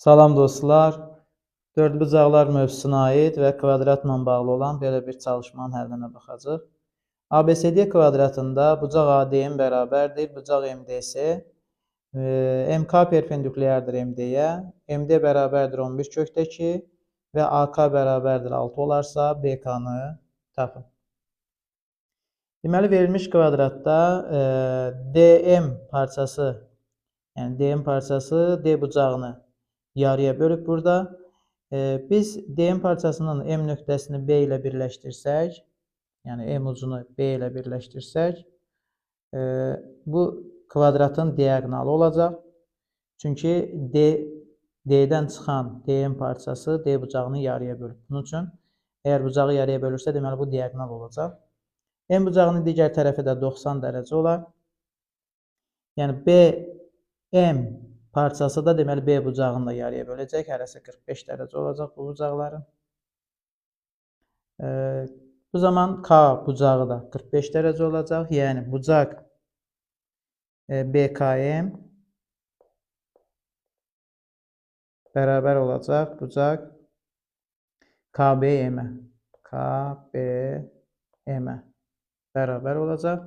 Salam dostlar, dördbucaqlar mövzusuna aid və kvadratla bağlı olan belə bir çalışmanın həllinə baxacaq. ABCD kvadratında bucaq ADM bərabərdir, bucaq MDS, MK perpendikulyardır MD-yə, MD bərabərdir 11 kökdə 2 və AK bərabərdir 6 olarsa BK-nı tapın. Deməli, verilmiş kvadratda DM parçası, yəni DM parçası D bucağını yarıya bölüb burada. Biz DM parçasının M nöqtəsini B ilə birləşdirsək, yəni M ucunu B ilə birləşdirsək, bu kvadratın diaqonalı olacaq. Çünki D-dən çıxan DM parçası D bucağını yarıya bölüb. Bunun üçün, əgər bucağı yarıya bölürsə, deməli bu diaqonal olacaq. M bucağının digər tərəfi də 90 dərəcə olar. Yəni BM parçası da deməli B bucağını da yarıya böləcək. Hərəsi 45 dərəcə olacaq bu bucaqların. Bu zaman K bucağı da 45 dərəcə olacaq. Yəni bucaq BKM bərabər olacaq bucaq KBM-ə. KBM-ə bərabər olacaq.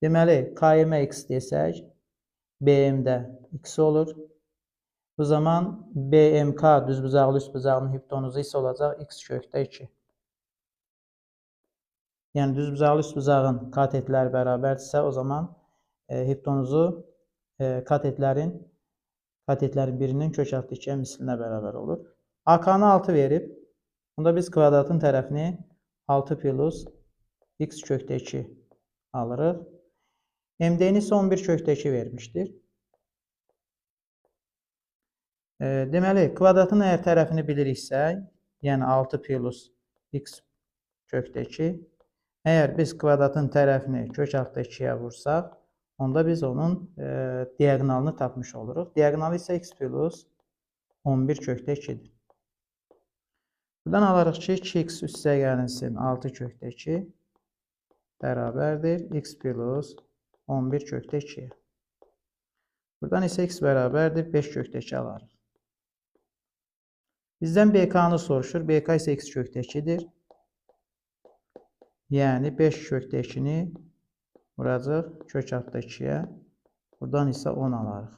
Deməli, KM-ə x desək, BM-də x olur. Bu zaman BMK düzbucaqlı üstbucağının hipotenuzu isə olacaq x kökdə 2. Yəni düzbucaqlı üstbucağın katetləri bərabərdirsə, o zaman hipotenuzu katetlərin birinin kök altı 2-yə mislinə bərabər olur. AK-nı 6 verib. Bunda biz kvadratın tərəfini 6 plus x kökdə 2 alırıq. MD-ni isə 11 kökdə 2 vermişdir. Deməli, kvadratın əgər tərəfini biliriksə, yəni 6 plus x kökdə 2, əgər biz kvadratın tərəfini kök altda 2-yə vursaq, onda biz onun diaqonalını tapmış oluruq. Diaqonalı isə x plus 11 kökdə 2-dir. Buradan alarıq ki, 2x üstə gəlinsin 6 kökdə 2 bərabərdir x plus 11 kökdə 2-yə. Buradan isə x bərabərdir 5 kökdə 2 alarıq. Bizdən BK-nı soruşur. BK isə x kökdə 2-dir. Yəni 5 kökdə 2-ni vuracaq kök altda 2-yə. Buradan isə 10 alarıq.